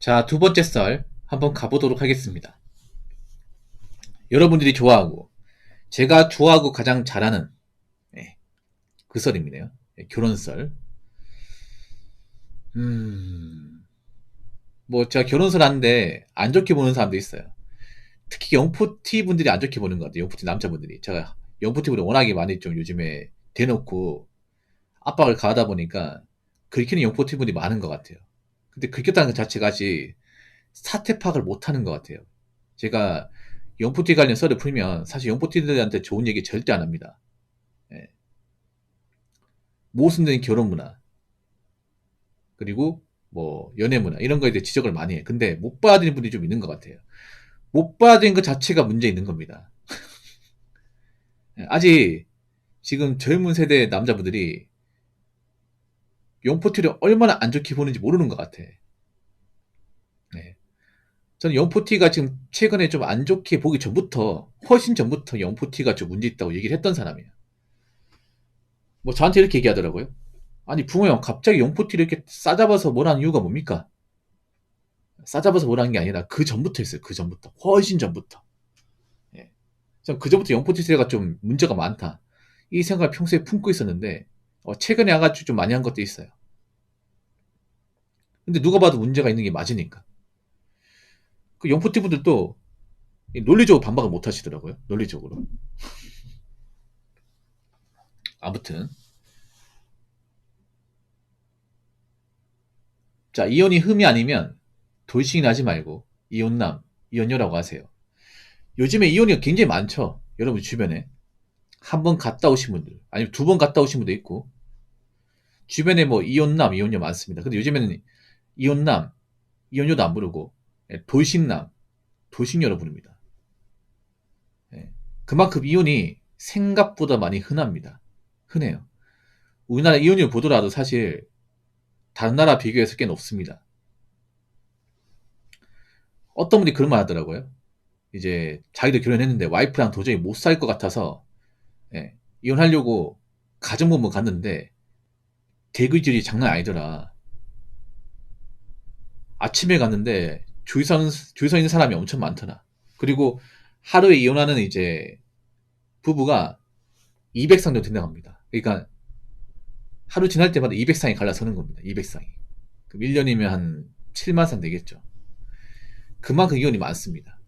자, 두 번째 썰 한번 가보도록 하겠습니다. 여러분들이 좋아하고 제가 좋아하고 가장 잘하는 그 썰입니다. 결혼 썰. 뭐 제가 결혼 썰 하는데 안 좋게 보는 사람도 있어요. 특히 영포티 분들이 안 좋게 보는 것 같아요. 영포티 남자분들이. 제가 영포티 분들 워낙에 많이 좀 요즘에 대놓고 압박을 가하다 보니까 긁히는 영포티 분들이 많은 것 같아요. 근데 긁혔다는 것 자체가 아직 사태 파악을 못하는 것 같아요. 제가 영포티 관련 썰을 풀면 사실 영포티들한테 좋은 얘기 절대 안 합니다. 예. 모순된 결혼 문화 그리고 뭐 연애 문화 이런 거에 대해 지적을 많이 해. 근데 못 받아들이는 분들이 좀 있는 것 같아요. 못 받아들이는 것 자체가 문제 있는 겁니다. 예, 아직 지금 젊은 세대 남자분들이 영포티를 얼마나 안 좋게 보는지 모르는 것 같아. 네. 저는 영포티가 지금 최근에 좀 안 좋게 보기 전부터 훨씬 전부터 영포티가 좀 문제 있다고 얘기를 했던 사람이에요. 뭐 저한테 이렇게 얘기하더라고요. 아니 붕어 형 갑자기 영포티를 이렇게 싸잡아서 뭐라는 이유가 뭡니까? 싸잡아서 뭐라는 게 아니라 그 전부터 했어요. 그 전부터 훨씬 전부터. 예. 전 그 전부터 영포티 세대가 좀 문제가 많다. 이 생각을 평소에 품고 있었는데 최근에 와가지고 좀 많이 한 것도 있어요. 근데 누가 봐도 문제가 있는 게 맞으니까. 그 영포티 분들도 논리적으로 반박을 못 하시더라고요. 논리적으로. 아무튼 자 이혼이 흠이 아니면 돌싱이 하지 말고 이혼남, 이혼녀라고 하세요. 요즘에 이혼이 굉장히 많죠. 여러분 주변에 한 번 갔다 오신 분들 아니면 두 번 갔다 오신 분도 있고 주변에 뭐 이혼남, 이혼녀 많습니다. 근데 요즘에는 이혼남, 이혼녀도 안 부르고 돌싱남, 돌싱녀로 부릅니다. 예. 그만큼 이혼이 생각보다 많이 흔합니다. 흔해요. 우리나라 이혼율 보더라도 사실 다른 나라 비교해서 꽤 높습니다. 어떤 분이 그런 말 하더라고요. 이제 자기도 결혼했는데 와이프랑 도저히 못 살 것 같아서 이혼하려고 가정법원 갔는데 대기질이 장난 아니더라. 아침에 갔는데 줄 서 있는 사람이 엄청 많더라. 그리고 하루에 이혼하는 이제 부부가 200상 정도 된다고 합니다. 그러니까 하루 지날 때마다 200상이 갈라서는 겁니다. 200상이. 그럼 1년이면 한 7만 상 되겠죠. 그만큼 이혼이 많습니다.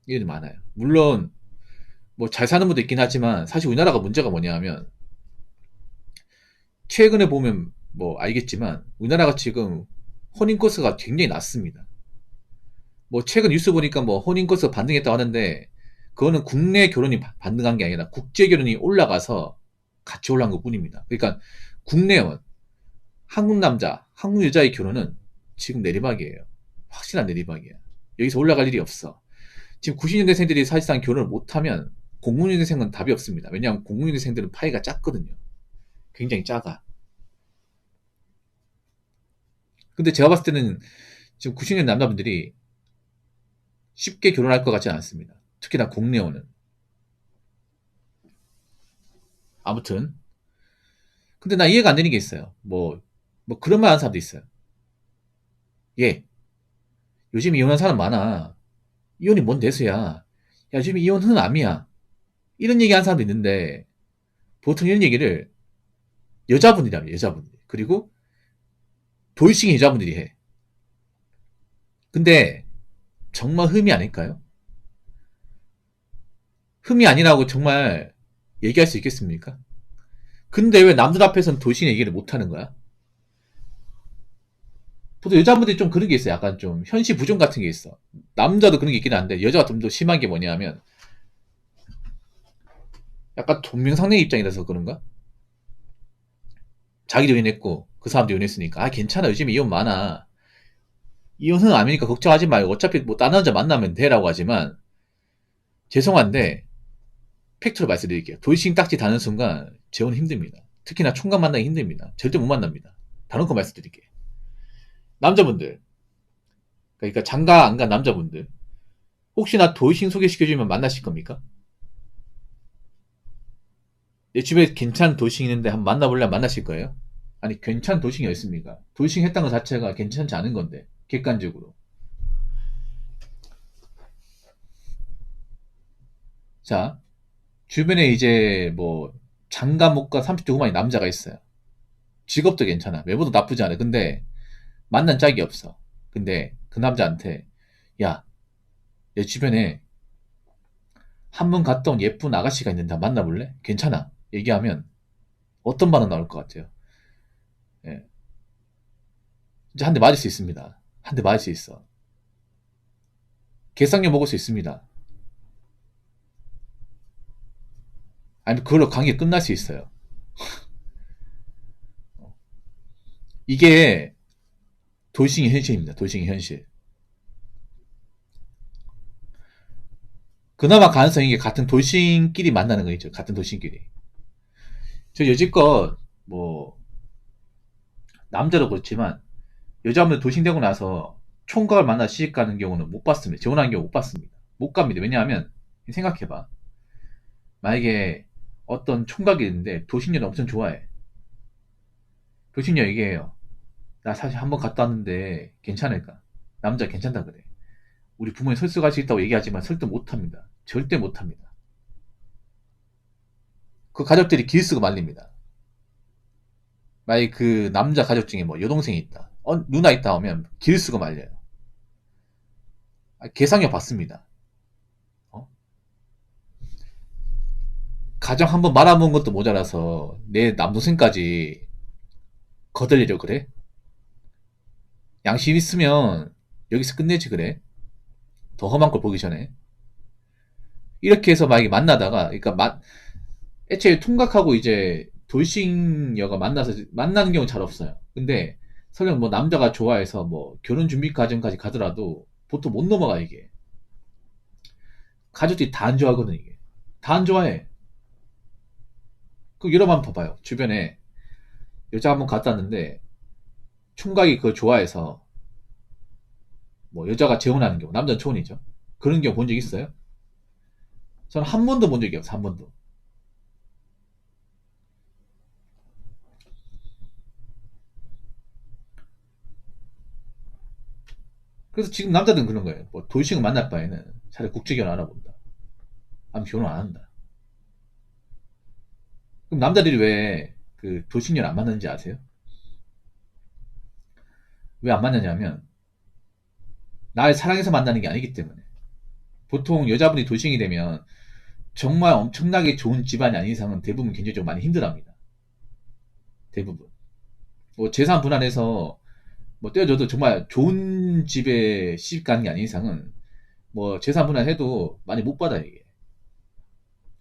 이혼이 많아요. 물론 뭐 잘 사는 분도 있긴 하지만 사실 우리나라가 문제가 뭐냐면 최근에 보면 뭐 알겠지만 우리나라가 지금 혼인 코스가 굉장히 낮습니다. 뭐 최근 뉴스 보니까 뭐 혼인 코스가 반등했다고 하는데 그거는 국내 결혼이 반등한 게 아니라 국제 결혼이 올라가서 같이 올라간 것 뿐입니다. 그러니까 국내원 한국 남자, 한국 여자의 결혼은 지금 내리막이에요. 확실한 내리막이야. 여기서 올라갈 일이 없어. 지금 90년대생들이 사실상 결혼을 못하면 00년대생은 답이 없습니다. 왜냐하면 00년대생들은 파이가 작거든요. 굉장히 작아. 근데 제가 봤을 때는 지금 90년 남자분들이 쉽게 결혼할 것 같지는 않습니다. 특히나 국내원은. 아무튼. 근데 나 이해가 안 되는 게 있어요. 뭐 그런 말 하는 사람도 있어요. 예. 요즘 이혼한 사람 많아. 이혼이 뭔 대수야. 야, 요즘 이혼 흔함이야. 이런 얘기 하는 사람도 있는데, 보통 이런 얘기를 여자분들이 합니다. 여자분들. 그리고 돌싱 여자분들이 해. 근데 정말 흠이 아닐까요? 흠이 아니라고 정말 얘기할 수 있겠습니까? 근데 왜 남들 앞에서는 돌싱 얘기를 못 하는 거야? 보통 여자분들이 좀 그런 게 있어요. 약간 좀 현시 부정 같은 게 있어. 남자도 그런 게 있긴 한데 여자가 좀 더 심한 게 뭐냐면 약간 동명상내 입장이라서 그런가? 자기도 이혼했고 그 사람도 이혼했으니까 아 괜찮아 요즘에 이혼 많아. 이혼은 아니니까 걱정하지 말고 어차피 뭐 다른 남자 만나면 돼라고 하지만 죄송한데 팩트로 말씀드릴게요. 돌싱 딱지 다는 순간 재혼은 힘듭니다. 특히나 총각 만나기 힘듭니다. 절대 못 만납니다. 다른 거 말씀드릴게요. 남자분들 그러니까 장가 안 간 남자분들 혹시나 돌싱 소개시켜주면 만나실 겁니까? 내 주변에 괜찮은 돌싱 있는데 한번 만나볼래 만나실 거예요? 아니 괜찮은 돌싱이 어딨습니까? 돌싱 했다는 것 자체가 괜찮지 않은 건데 객관적으로 자, 주변에 이제 뭐 장가 못 간 30대 후반의 남자가 있어요. 직업도 괜찮아. 외모도 나쁘지 않아. 근데 만난 짝이 없어. 근데 그 남자한테 야, 내 주변에 한 번 갔다 온 예쁜 아가씨가 있는데 만나볼래? 괜찮아. 얘기하면 어떤 반응 나올 것 같아요? 예. 이제 한 대 맞을 수 있습니다. 한 대 맞을 수 있어. 개쌍욕 먹을 수 있습니다. 아니면 그걸로 관계 끝날 수 있어요. 이게 돌싱의 현실입니다. 돌싱의 현실. 그나마 가능성이 게 같은 돌싱끼리 만나는 거 있죠. 같은 돌싱끼리. 저 여지껏 뭐 남자도 그렇지만 여자분들 돌싱되고 나서 총각을 만나 시집 가는 경우는 못 봤습니다. 재혼하는 경우 못 봤습니다. 못 갑니다. 왜냐하면 생각해봐. 만약에 어떤 총각이 있는데 돌싱녀를 엄청 좋아해. 돌싱녀 얘기해요. 나 사실 한번 갔다 왔는데 괜찮을까? 남자 괜찮다 그래. 우리 부모님 설득할 수 있다고 얘기하지만 설득 못합니다. 절대 못합니다. 그 가족들이 길쓰고 말립니다. 만약에 그 남자 가족 중에 뭐 여동생이 있다. 누나 있다 하면 길쓰고 말려요. 개상여 받습니다. 어? 가정 한번 말아먹은 것도 모자라서 내 남동생까지 거들리려 그래? 양심 있으면 여기서 끝내지 그래? 더 험한 걸 보기 전에. 이렇게 해서 만약에 만나다가, 그러니까 애초에 통각하고 이제 돌싱녀가 만나는 경우는 잘 없어요. 근데 설령 뭐 남자가 좋아해서 뭐 결혼 준비 과정까지 가더라도 보통 못 넘어가 이게. 가족들이 다 안 좋아하거든 이게. 다 안 좋아해. 그 여러 번 봐봐요. 주변에 여자 한 번 갔다 왔는데 총각이 그걸 좋아해서 뭐 여자가 재혼하는 경우, 남자는 초혼이죠. 그런 경우 본 적 있어요? 저는 한 번도 본 적이 없어요. 한 번도. 그래서 지금 남자들은 그런 거예요. 뭐 돌싱을 만날 바에는 차라리 국제결혼 알아본다. 아니면 결혼 안 한다. 그럼 남자들이 왜 그 돌싱녀를 안 만나는지 아세요? 왜 안 만나냐면 날 사랑해서 만나는 게 아니기 때문에. 보통 여자분이 돌싱이 되면 정말 엄청나게 좋은 집안이 아닌 이상은 대부분 경제적으로 많이 힘들합니다. 대부분. 뭐 재산 분할해서 뭐 떼어줘도 정말 좋은 집에 시집 가는 게 아닌 이상은 뭐 재산 분할해도 많이 못 받아요 이게.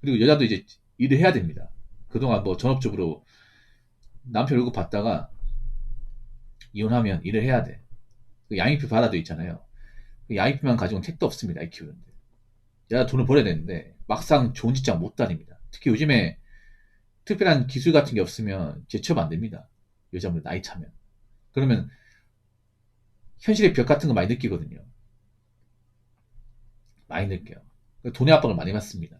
그리고 여자도 이제 일을 해야 됩니다. 그동안 뭐 전업적으로 남편 월급 받다가 이혼하면 일을 해야 돼. 그 양육비 받아도 있잖아요. 그 양육비만 가지고는 택도 없습니다. 이 키우는데. 여자 돈을 벌어야 되는데 막상 좋은 직장 못 다닙니다. 특히 요즘에 특별한 기술 같은 게 없으면 재취업 안 됩니다. 여자분 나이 차면. 그러면 현실의 벽 같은 거 많이 느끼거든요. 많이 느껴요. 돈의 압박을 많이 받습니다.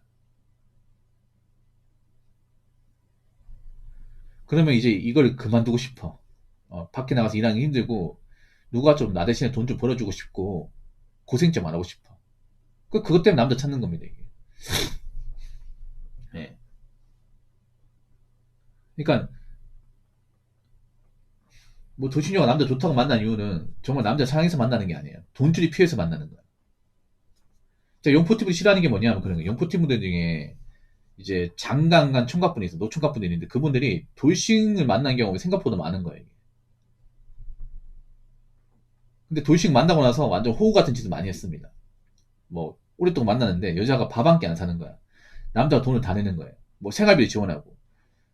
그러면 이제 이걸 그만두고 싶어. 밖에 나가서 일하는 게 힘들고, 누가 좀 나 대신에 돈 좀 벌어주고 싶고, 고생 좀 안 하고 싶어. 그것 때문에 남자 찾는 겁니다, 이게. 예. 그러니까, 뭐, 도시녀가 남자 좋다고 만난 이유는 정말 남자 사랑해서 만나는 게 아니에요. 돈줄이 피해서 만나는 거야. 자, 영포티브를 싫어하는 게 뭐냐면 그런 거예요. 영포티브들 중에 이제 장강간 총각분이 있어. 노총각분이 있는데 그분들이 돌싱을 만난 경우가 생각보다 많은 거예요. 이게. 근데 돌싱 만나고 나서 완전 호구 같은 짓을 많이 했습니다. 뭐 오랫동안 만나는데 여자가 밥 한 끼 안 사는 거야. 남자가 돈을 다 내는 거예요. 뭐 생활비를 지원하고.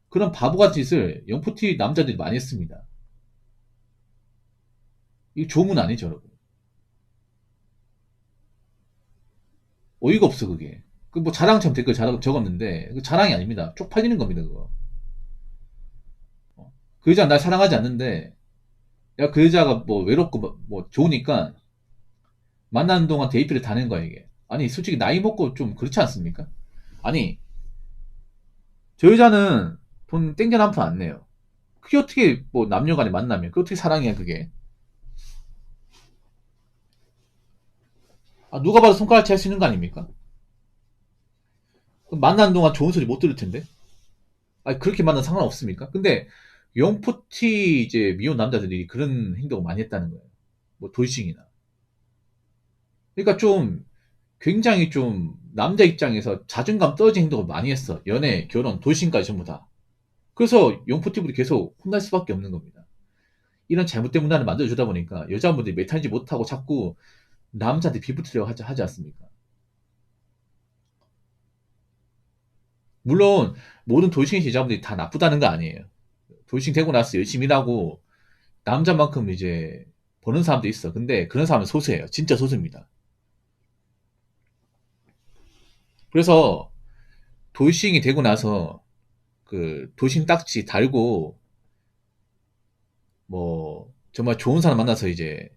그런 바보 같은 짓을 영포티 남자들이 많이 했습니다. 이거 조문 아니죠, 여러분. 어이가 없어, 그게. 그 뭐 자랑처럼 댓글 적었는데 그 자랑이 아닙니다. 쪽팔리는 겁니다, 그거. 그 여자는 날 사랑하지 않는데 야, 그 여자가 뭐 외롭고 뭐 좋으니까 만나는 동안 데이트를 다는 거야, 이게. 아니, 솔직히 나이 먹고 좀 그렇지 않습니까? 아니, 저 여자는 돈 땡전 한 푼 안 내요. 그게 어떻게 뭐 남녀 간에 만나면, 그게 어떻게 사랑이야, 그게. 누가 봐도 손가락질 할 수 있는 거 아닙니까? 만나는 동안 좋은 소리 못 들을 텐데. 아니, 그렇게 만나면 상관없습니까? 근데 영포티 이제 미혼 남자들이 그런 행동을 많이 했다는 거예요. 뭐 돌싱이나. 그러니까 좀 굉장히 좀 남자 입장에서 자존감 떨어진 행동을 많이 했어. 연애, 결혼, 돌싱까지 전부 다. 그래서 영포티브들이 계속 혼날 수밖에 없는 겁니다. 이런 잘못된 문화를 만들어주다 보니까 여자분들이 메타인지 못하고 자꾸 남자한테 비붙으려고 하지 않습니까? 물론 모든 돌싱 여자분들이 다 나쁘다는 거 아니에요. 돌싱 되고 나서 열심히 일하고 남자만큼 이제 버는 사람도 있어. 근데 그런 사람은 소수예요. 진짜 소수입니다. 그래서 돌싱이 되고 나서 그 돌싱 딱지 달고 뭐 정말 좋은 사람 만나서 이제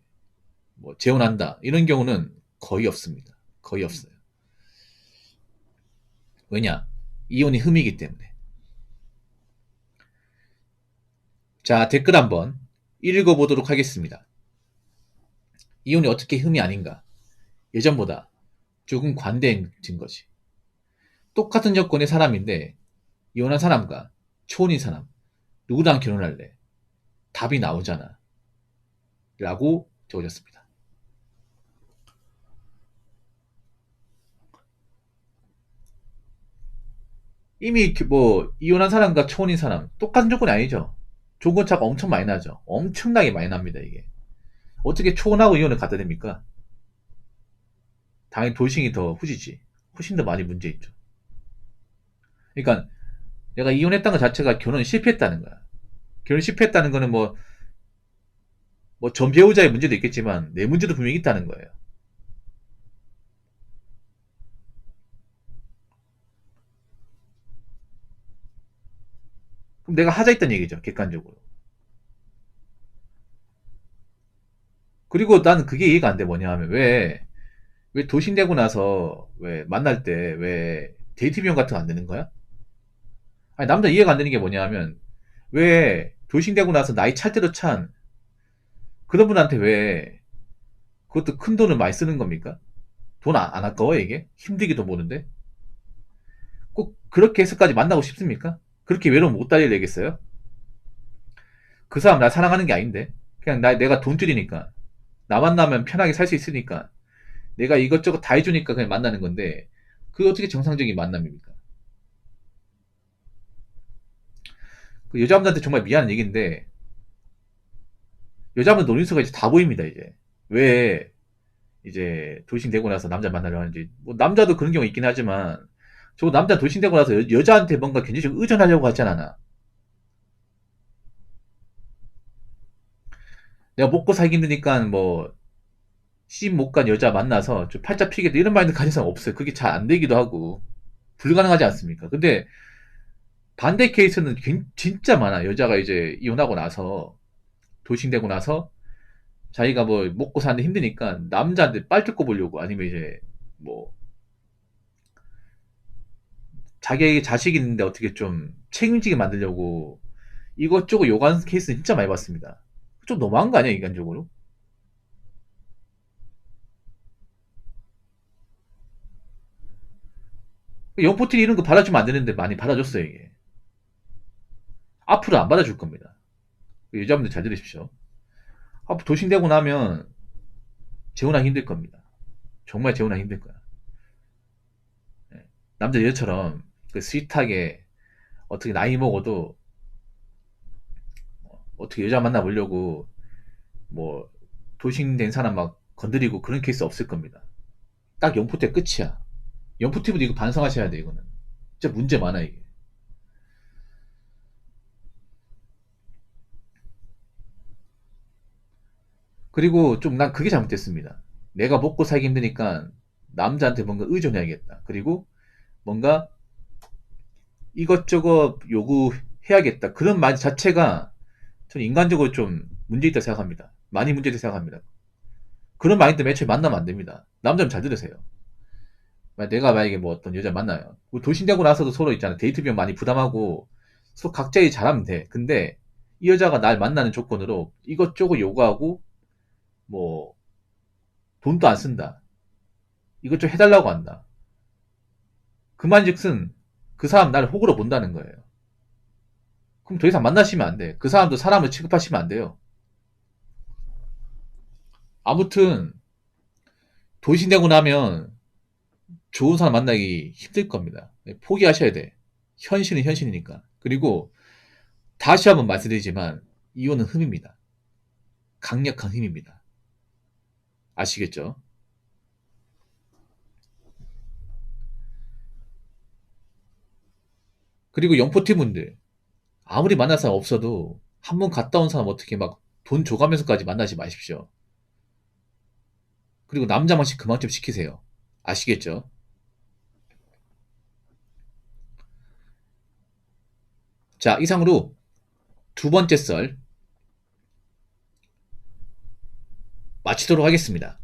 뭐 재혼한다 이런 경우는 거의 없습니다. 거의 없어요. 왜냐? 이혼이 흠이기 때문에. 자, 댓글 한번 읽어보도록 하겠습니다. 이혼이 어떻게 흠이 아닌가? 예전보다 조금 관대해진 거지. 똑같은 여건의 사람인데 이혼한 사람과 초혼인 사람 누구랑 결혼할래? 답이 나오잖아. 라고 적어졌습니다. 이미 뭐 이혼한 사람과 초혼인 사람 똑같은 조건이 아니죠. 조건 차가 엄청 많이 나죠. 엄청나게 많이 납니다, 이게. 어떻게 초혼하고 이혼을 갖다 댑니까? 당연히 돌싱이 더 후지지. 훨씬 더 많이 문제 있죠. 그러니까 내가 이혼했다는 것 자체가 결혼이 실패했다는 거야. 결혼 실패했다는 거는 뭐 전 배우자의 문제도 있겠지만 내 문제도 분명히 있다는 거예요. 그럼 내가 하자 했던 얘기죠, 객관적으로. 그리고 나는 그게 이해가 안 돼. 뭐냐 하면 왜 도신되고 나서 왜 만날 때 왜 데이트 비용 같은 거 안 되는 거야? 아니, 남자 이해가 안 되는 게 뭐냐 하면 왜 도신되고 나서 나이 찰 때도 찬 그런 분한테 왜 그것도 큰 돈을 많이 쓰는 겁니까? 돈 안 아까워 이게? 힘들기도 모르는데 꼭 그렇게 해서까지 만나고 싶습니까? 그렇게 외로움 못 달려야겠어요? 그 사람 나 사랑하는 게 아닌데 그냥 내가 돈줄이니까 나 만나면 편하게 살 수 있으니까 내가 이것저것 다 해주니까 그냥 만나는 건데 그게 어떻게 정상적인 만남입니까? 그 여자분들한테 정말 미안한 얘기인데 여자분 노림수가 이제 다 보입니다 이제 왜 이제 돌싱되고 나서 남자 만나려 하는지 뭐 남자도 그런 경우 있긴 하지만 저 남자 돌싱되고 나서 여자한테 뭔가 굉장히 좀 의존하려고 하지 않아. 내가 먹고 살기 힘드니까 뭐 시집 못 간 여자 만나서 좀 팔자 피겠다 이런 마인드 가진 사람 없어요. 그게 잘 안 되기도 하고 불가능하지 않습니까? 근데 반대 케이스는 진짜 많아. 여자가 이제 이혼하고 나서 돌싱되고 나서 자기가 뭐 먹고 사는데 힘드니까 남자한테 빨 뜯고 보려고 아니면 이제 뭐 자기 자식이 있는데 어떻게 좀 책임지게 만들려고 이것저것 요구하는 케이스 진짜 많이 봤습니다. 좀 너무한 거 아니야, 인간적으로? 영포티 이런 거 받아주면 안 되는데 많이 받아줬어요, 이게. 앞으로 안 받아줄 겁니다. 여자분들 잘 들으십시오. 앞으로 돌싱되고 나면 재혼하기 힘들 겁니다. 정말 재혼하기 힘들 거야. 예. 남자 여자처럼 그 스윗하게 어떻게 나이 먹어도 어떻게 여자 만나보려고 뭐 돌싱된 사람 막 건드리고 그런 케이스 없을 겁니다. 딱 영포티 끝이야. 영포티브도 이거 반성하셔야 돼, 이거는. 진짜 문제 많아, 이게. 그리고 좀 난 그게 잘못됐습니다. 내가 먹고 살기 힘드니까 남자한테 뭔가 의존해야겠다. 그리고 뭔가 이것저것 요구해야겠다. 그런 말 자체가 저는 인간적으로 좀 문제 있다 생각합니다. 많이 문제 있다 생각합니다. 그런 마인드 맨 처음에 만나면 안 됩니다. 남자는 잘 들으세요. 내가 만약에 뭐 어떤 여자 만나요. 뭐 돌싱되고 나서도 서로 있잖아. 데이트 비용 많이 부담하고 서로 각자의 잘하면 돼. 근데 이 여자가 날 만나는 조건으로 이것저것 요구하고 뭐 돈도 안 쓴다. 이것 좀 해달라고 한다. 그만즉슨 그 사람 나를 호구로 본다는 거예요. 그럼 더 이상 만나시면 안 돼. 그 사람도 사람을 취급하시면 안 돼요. 아무튼 돌싱 되고 나면 좋은 사람 만나기 힘들 겁니다. 포기하셔야 돼. 현실은 현실이니까. 그리고 다시 한번 말씀드리지만 이혼은 흠입니다. 강력한 힘입니다. 아시겠죠? 그리고 영포티분들 아무리 만날 사람 없어도 한 번 갔다 온 사람 어떻게 막 돈 줘가면서까지 만나지 마십시오. 그리고 남자만씩 그만 좀 시키세요. 아시겠죠? 자, 이상으로 두 번째 썰 마치도록 하겠습니다.